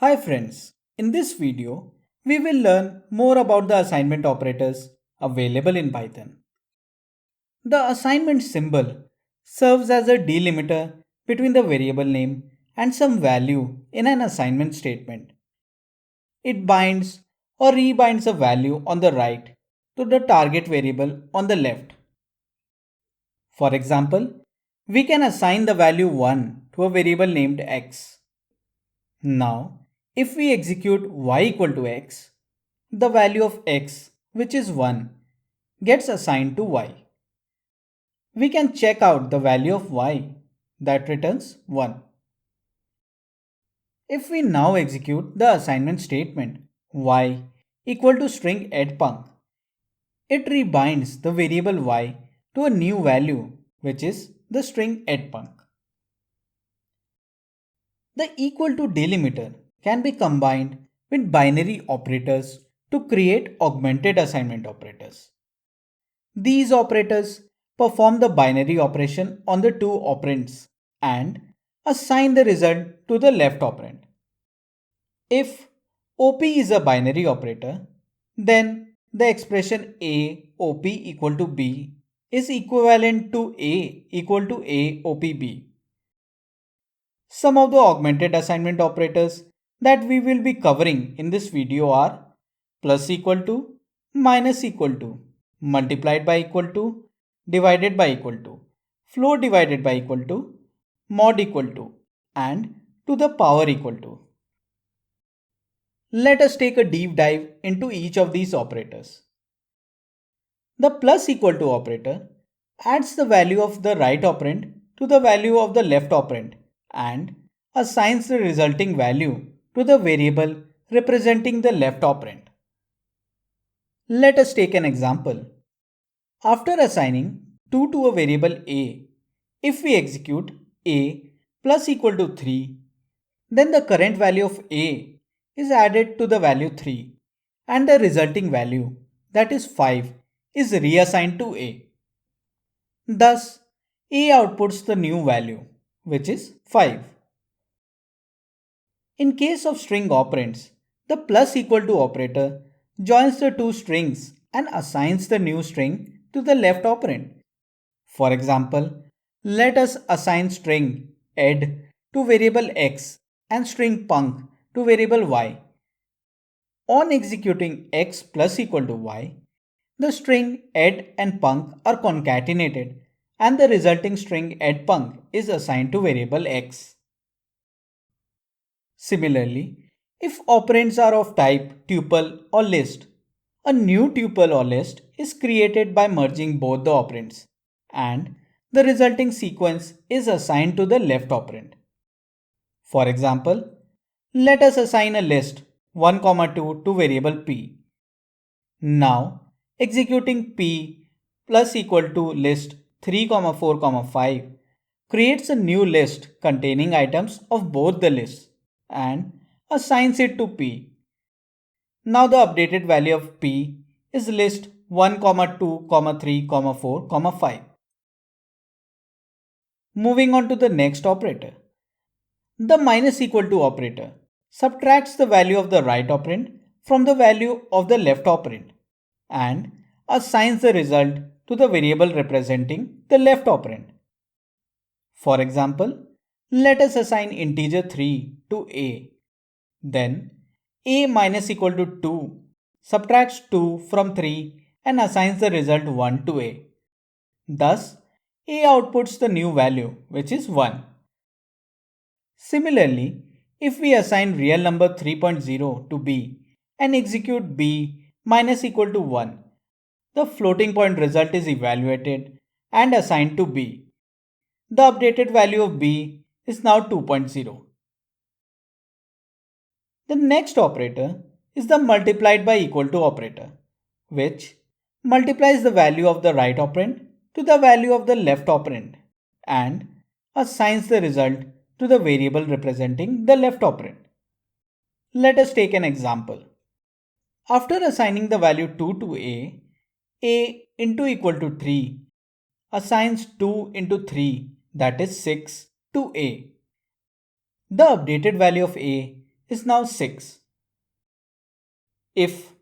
Hi friends, in this video, we will learn more about the assignment operators available in Python. The assignment symbol serves as a delimiter between the variable name and some value in an assignment statement. It binds or rebinds a value on the right to the target variable on the left. For example, we can assign the value 1 to a variable named x. Now, if we execute y equal to x, the value of x, which is 1, gets assigned to y. We can check out the value of y, that returns 1. If we now execute the assignment statement y equal to string EdPunk, it rebinds the variable y to a new value, which is the string EdPunk. The equal to delimiter can be combined with binary operators to create augmented assignment operators. These operators perform the binary operation on the two operands and assign the result to the left operand. If OP is a binary operator, then the expression A OP equal to B is equivalent to A equal to A OP B. Some of the augmented assignment operators that we will be covering in this video are plus equal to, minus equal to, multiplied by equal to, divided by equal to, float divided by equal to, mod equal to, and to the power equal to. Let us take a deep dive into each of these operators. The plus equal to operator adds the value of the right operand to the value of the left operand and assigns the resulting value to the variable representing the left operand. Let us take an example. After assigning 2 to a variable a, if we execute a plus equal to 3, then the current value of a is added to the value 3 and the resulting value, that is 5, is reassigned to a. Thus, a outputs the new value, which is 5. In case of string operands, the plus equal to operator joins the two strings and assigns the new string to the left operand. For example, let us assign string ed to variable x and string punk to variable y. On executing x plus equal to y, the string ed and punk are concatenated and the resulting string edpunk is assigned to variable x. Similarly, if operands are of type tuple or list, a new tuple or list is created by merging both the operands, and the resulting sequence is assigned to the left operand. For example, let us assign a list 1, 2 to variable p. Now, executing p plus equal to list 3, 4, 5 creates a new list containing items of both the lists and assigns it to p. Now the updated value of p is list 1, 2, 3, 4, 5. Moving on to the next operator. The minus equal to operator subtracts the value of the right operand from the value of the left operand and assigns the result to the variable representing the left operand. For example, let us assign integer 3 to a. Then a minus equal to 2 subtracts 2 from 3 and assigns the result 1 to a. Thus, a outputs the new value, which is 1. Similarly, if we assign real number 3.0 to b and execute b minus equal to 1, the floating point result is evaluated and assigned to b. The updated value of b is now 2.0. The next operator is the multiplied by equal to operator, which multiplies the value of the right operand to the value of the left operand and assigns the result to the variable representing the left operand. Let us take an example. After assigning the value 2 to a into equal to 3 assigns 2 into 3, that is 6, to a. The updated value of a is now 6. If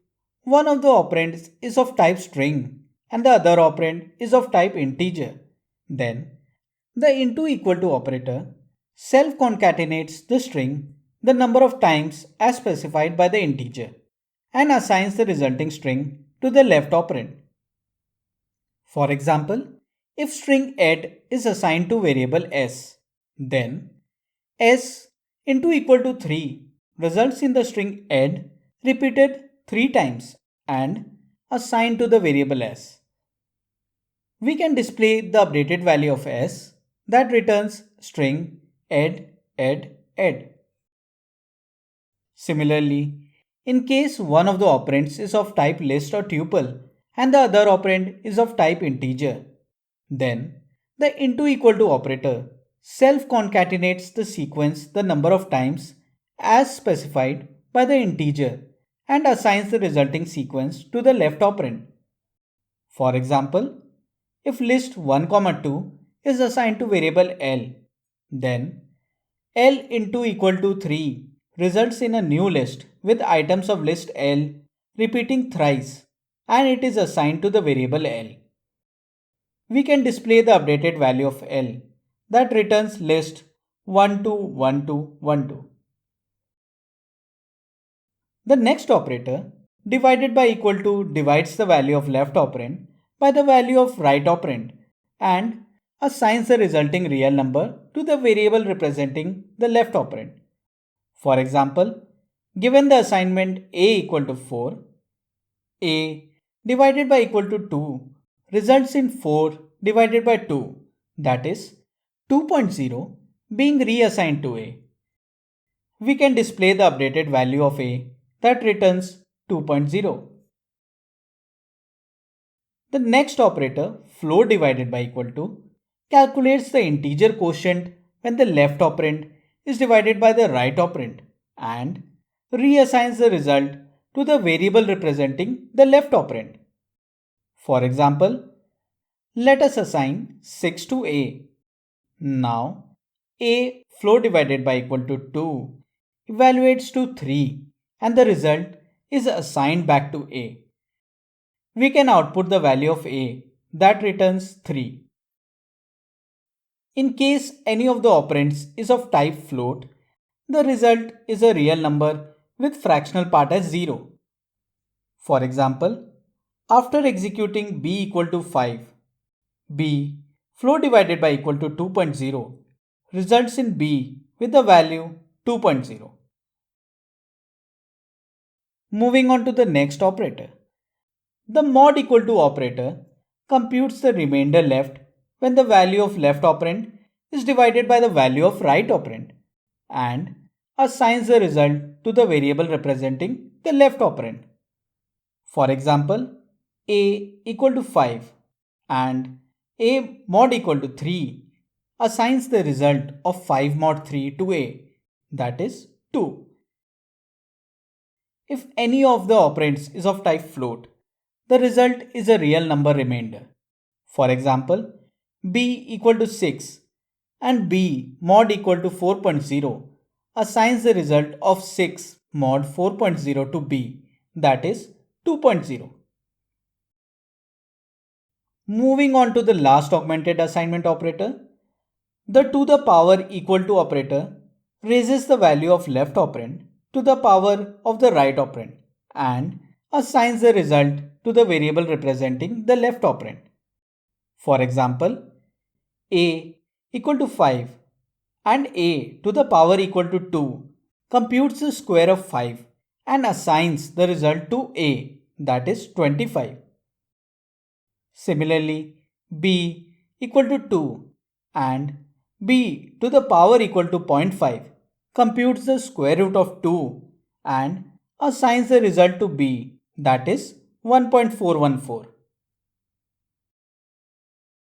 one of the operands is of type string and the other operand is of type integer, then the into equal to operator self-concatenates the string the number of times as specified by the integer and assigns the resulting string to the left operand. For example, if string ed is assigned to variable s, then s into equal to 3 results in the string ed repeated 3 times and assigned to the variable s. We can display the updated value of s that returns string ed ed ed. Similarly, in case one of the operands is of type list or tuple and the other operand is of type integer, then the into equal to operator self-concatenates the sequence the number of times as specified by the integer and assigns the resulting sequence to the left operand. For example, if list 1, 2 is assigned to variable L, then L into equal to 3 results in a new list with items of list L repeating thrice and it is assigned to the variable L. We can display the updated value of L that returns list 1 2 1 2 1 2. The next operator divided by equal to divides the value of left operand by the value of right operand and assigns the resulting real number to the variable representing the left operand. For example, given the assignment a equal to 4, a divided by equal to 2 results in 4 divided by 2, that is 2.0 being reassigned to a. We can display the updated value of a that returns 2.0. The next operator, float divided by equal to, calculates the integer quotient when the left operand is divided by the right operand and reassigns the result to the variable representing the left operand. For example, let us assign 6 to a. Now, a float divided by equal to 2 evaluates to 3 and the result is assigned back to a. We can output the value of a that returns 3. In case any of the operands is of type float, the result is a real number with fractional part as 0. For example, after executing b equal to 5, b float divided by equal to 2.0 results in b with the value 2.0. Moving on to the next operator. The mod equal to operator computes the remainder left when the value of left operand is divided by the value of right operand and assigns the result to the variable representing the left operand. For example, a equal to 5 and a mod equal to 3 assigns the result of 5 mod 3 to a, that is 2. If any of the operands is of type float, the result is a real number remainder. For example, b equal to 6 and b mod equal to 4.0 assigns the result of 6 mod 4.0 to b, that is 2.0. Moving on to the last augmented assignment operator, the to the power equal to operator raises the value of left operand to the power of the right operand and assigns the result to the variable representing the left operand. For example, a equal to 5 and a to the power equal to 2 computes the square of 5 and assigns the result to a, that is 25. Similarly, b equal to 2 and b to the power equal to 0.5 computes the square root of 2 and assigns the result to b, that is 1.414.